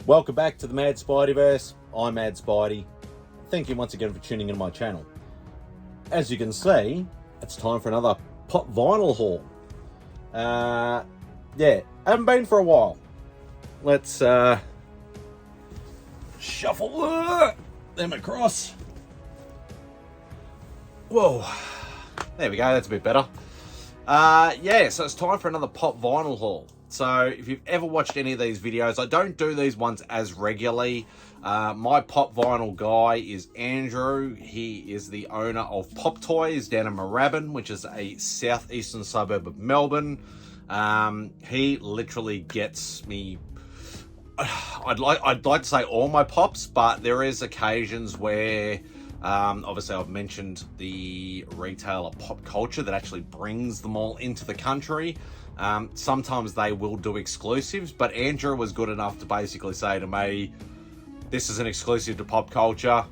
Welcome back to the Mad Spideyverse. I'm Mad Spidey. Thank you once again for tuning into my channel. As you can see, it's time for another pop vinyl haul. Yeah, haven't been for a while. Let's shuffle them across. Whoa, there we go, that's a bit better. Yeah, so it's time for another pop vinyl haul. So if you've ever watched any of these videos, I don't do these ones as regularly. My pop vinyl guy is Andrew. He is the owner of Pop Toys down in Moorabbin, which is a southeastern suburb of Melbourne. He literally gets me, I'd like to say all my pops, but there is occasions where obviously I've mentioned the retailer Pop Culture that actually brings them all into the country. Sometimes they will do exclusives, but Andrew was good enough to basically say to me, this is an exclusive to Pop Culture,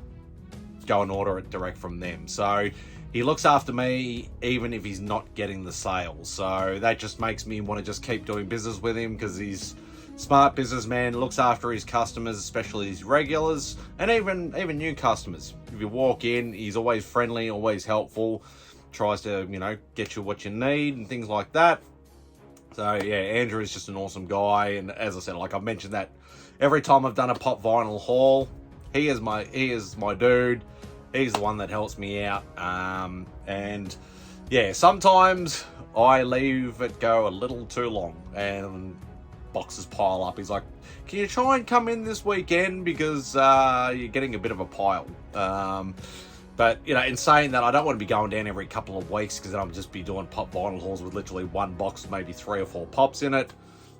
go and order it direct from them. So he looks after me even if he's not getting the sales. So that just makes me want to just keep doing business with him, because he's a smart businessman, looks after his customers, especially his regulars, and even new customers. If you walk in, he's always friendly, always helpful, tries to, you know, get you what you need and things like that. So yeah, Andrew is just an awesome guy, and as I said, like I've mentioned that every time I've done a pop vinyl haul, he is my dude. He's the one that helps me out. And yeah, sometimes I leave it go a little too long and boxes pile up. He's like, can you try and come in this weekend, because you're getting a bit of a pile. But, you know, in saying that, I don't want to be going down every couple of weeks, because then I'll just be doing pop vinyl hauls with literally one box, maybe 3 or 4 pops in it.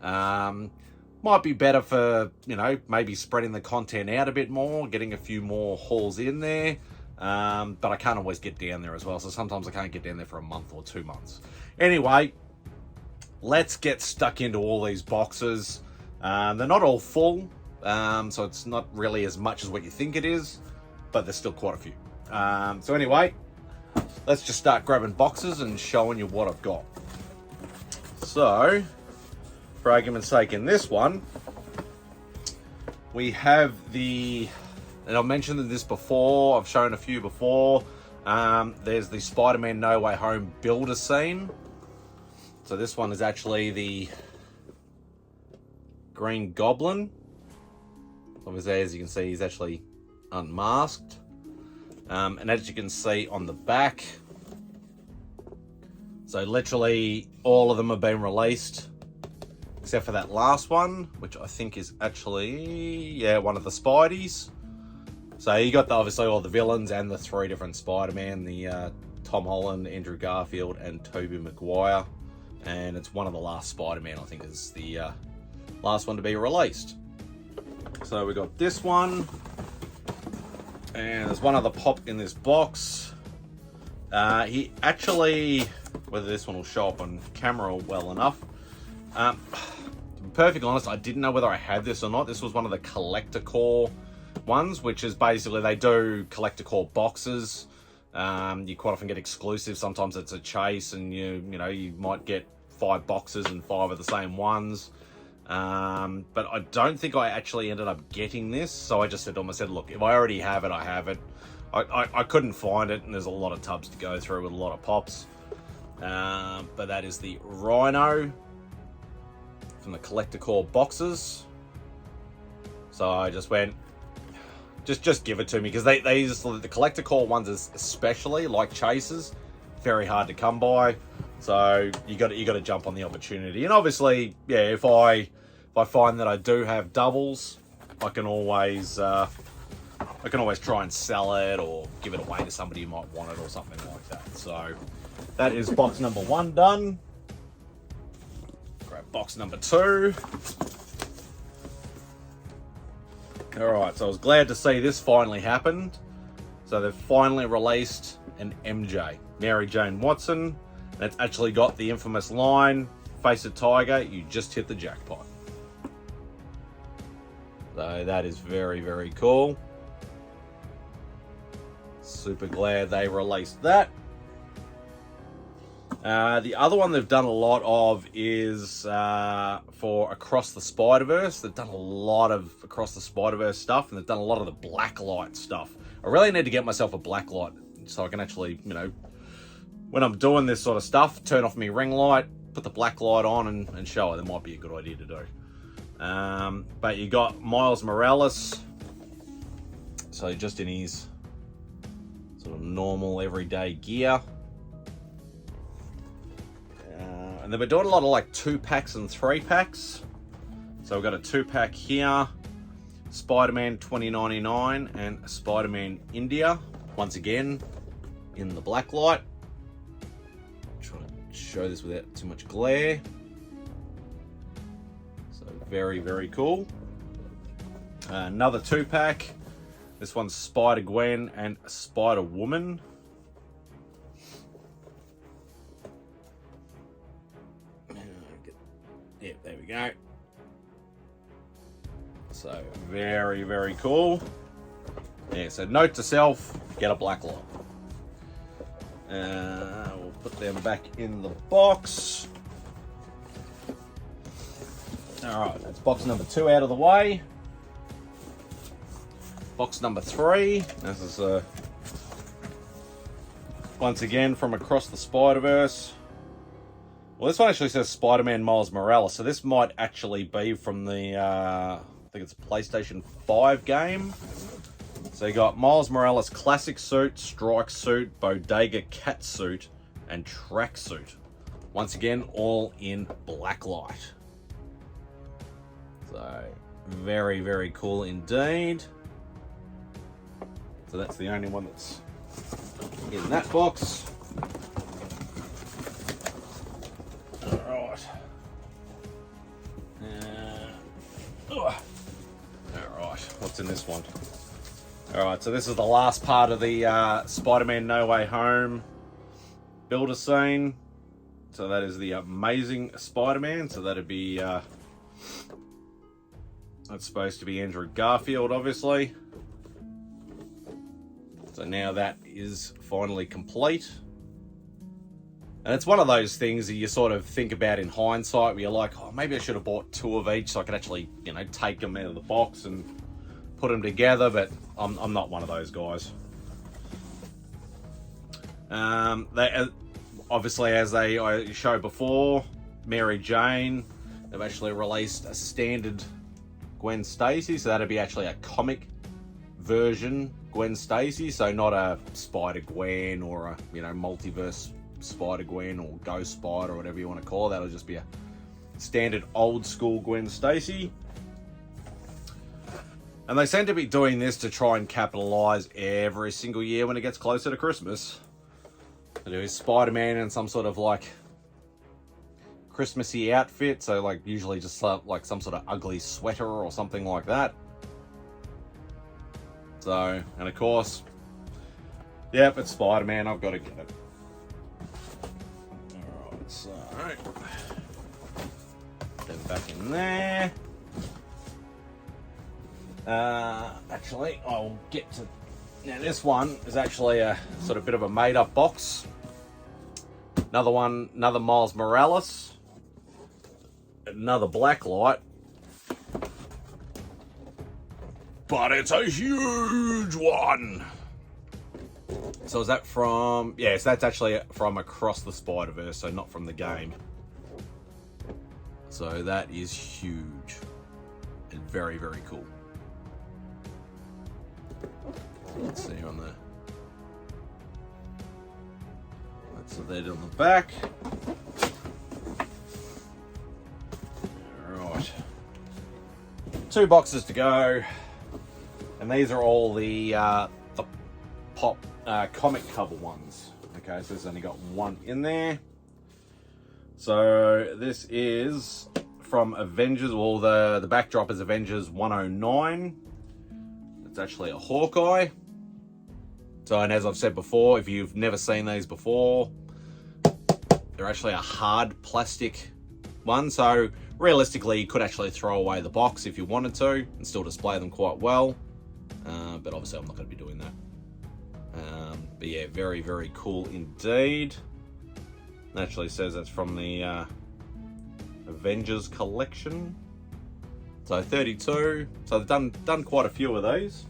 Might be better for, you know, maybe spreading the content out a bit more, getting a few more hauls in there. But I can't always get down there as well, so sometimes I can't get down there for a month or 2 months. Anyway, let's get stuck into all these boxes. They're not all full, so it's not really as much as what you think it is, but there's still quite a few. So anyway, let's just start grabbing boxes and showing you what I've got. So, for argument's sake, in this one, we have the, and I've mentioned this before, I've shown a few before, there's the Spider-Man No Way Home builder scene. So this one is actually the Green Goblin. Obviously, as you can see, he's actually unmasked. And as you can see on the back, so literally all of them have been released except for that last one, which I think is actually, yeah, one of the Spideys. So you got obviously all the villains and the 3 different Spider-Man, the Tom Holland, Andrew Garfield, and Tobey Maguire. And it's one of the last Spider-Man, I think, is the last one to be released. So we got this one. And there's one other pop in this box. He actually, whether this one will show up on camera well enough. To be perfectly honest, I didn't know whether I had this or not. This was one of the collector core ones, which is basically they do collector core boxes. You quite often get exclusive. Sometimes it's a chase, and you know you might get 5 boxes and 5 of the same ones. But I don't think I actually ended up getting this, so I just said to him, I said, look, if I already have it, I have it. I couldn't find it, and there's a lot of tubs to go through with a lot of pops. But that is the Rhino from the collector core boxes. So I just went, just give it to me, because the collector core ones, especially like chases, very hard to come by. So you got to jump on the opportunity. And obviously, yeah, if I find that I do have doubles, I can always try and sell it or give it away to somebody who might want it or something like that. So that is box number 1 done. Grab box number 2. All right, so I was glad to see this finally happened. So they've finally released an MJ, Mary Jane Watson. And it's actually got the infamous line, "Face a tiger, you just hit the jackpot." So that is very, very cool. Super glad they released that. The other one they've done a lot of is for Across the Spider-Verse. They've done a lot of Across the Spider-Verse stuff, and they've done a lot of the blacklight stuff. I really need to get myself a blacklight so I can actually, you know, when I'm doing this sort of stuff, turn off my ring light, put the blacklight on and show it. That might be a good idea to do. But you got Miles Morales. So just in his sort of normal everyday gear. And then we're doing a lot of like 2-packs and 3-packs. So we've got a 2-pack here, Spider-Man 2099 and Spider-Man India. Once again, in the black light. Try to show this without too much glare. So very, very cool. Another 2-pack. This one's Spider-Gwen and Spider-Woman. Yeah, there we go. So very, very cool. Yeah, so note to self, get a black light. We'll put them back in the box. Alright, that's box number 2 out of the way. Box number 3. This is once again from Across the Spider-Verse. Well, this one actually says Spider-Man Miles Morales, so this might actually be from the, I think it's a PlayStation 5 game. So you got Miles Morales Classic Suit, Strike Suit, Bodega Cat Suit, and Track Suit. Once again, all in blacklight. So, very, very cool indeed. So that's the only one that's in that box. Alright, what's in this one? Alright, so this is the last part of the Spider-Man No Way Home builder scene. So that is the Amazing Spider-Man. So that'd be, that's supposed to be Andrew Garfield, obviously. So now that is finally complete. And it's one of those things that you sort of think about in hindsight, where you're like, oh, maybe I should have bought 2 of each so I could actually, you know, take them out of the box and put them together, but I'm not one of those guys. They, obviously, as I showed before, Mary Jane, they've actually released a standard Gwen Stacy, so that'd be actually a comic version Gwen Stacy, so not a Spider-Gwen or a, you know, multiverse Spider-Gwen or Ghost Spider or whatever you want to call it. That'll just be a standard old school Gwen Stacy. And they seem to be doing this to try and capitalize every single year when it gets closer to Christmas. They do Spider-Man in some sort of like Christmassy outfit, so like usually just like some sort of ugly sweater or something like that. So, and of course, yep, it's Spider-Man, I've got to get it. Alright, so put them back in there. Actually, I'll get to, now this one is actually a sort of bit of a made up box. Another one, another Miles Morales. Another blacklight. But it's a huge one. So is that from, yes, that's actually from Across the Spider-Verse, so not from the game. So that is huge and very, very cool. Let's see on the, that's the lid on the back. Alright. 2 boxes to go. And these are all the pop comic cover ones. Okay, so there's only got 1 in there. So this is from Avengers, well the backdrop is Avengers 109. It's actually a Hawkeye. So, and as I've said before, if you've never seen these before, they're actually a hard plastic one. So realistically, you could actually throw away the box if you wanted to and still display them quite well. But obviously I'm not going to be doing that. But yeah, very, very cool indeed. It actually says it's from the Avengers collection. So 32. So they've done quite a few of these.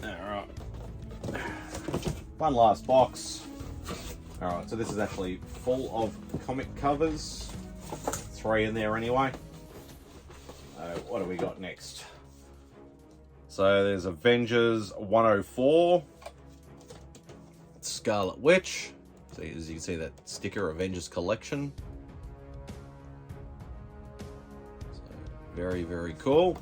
Alright. One last box. Alright, so this is actually full of comic covers. 3 in there anyway. What do we got next? So there's Avengers 104. Scarlet Witch. So as you can see, that sticker, Avengers Collection. So very, very cool.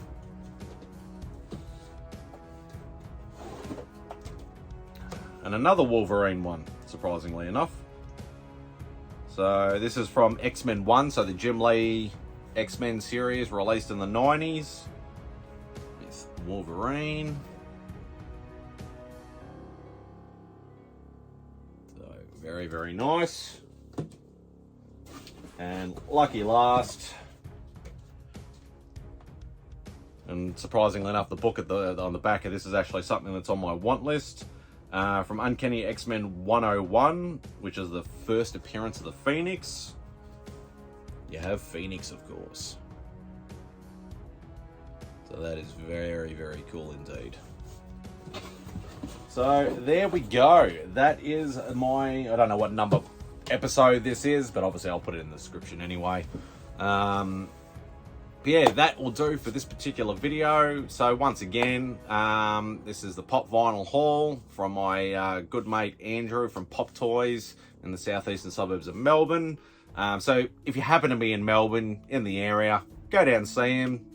And another Wolverine one, surprisingly enough. So this is from X-Men 1, so the Jim Lee X-Men series released in the 90s. With Wolverine. So very, very nice. And lucky last. And surprisingly enough, the book on the back of this is actually something that's on my want list. From Uncanny X-Men 101, which is the first appearance of the Phoenix. You have Phoenix, of course. So that is very, very cool indeed. So there we go. That is my, I don't know what number episode this is, but obviously I'll put it in the description anyway. But yeah, that will do for this particular video. So once again, this is the Pop Vinyl haul from my good mate Andrew from Pop Toys in the southeastern suburbs of Melbourne. So if you happen to be in Melbourne, in the area, go down and see him.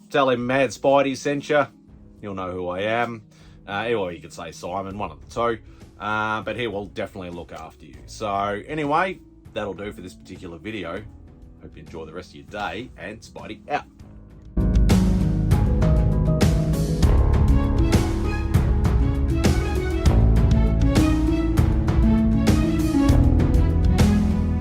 Tell him Mad Spidey sent you. He'll know who I am. Or you could say Simon, one of the two. But he will definitely look after you. So anyway, that'll do for this particular video. Hope you enjoy the rest of your day, and Spidey out.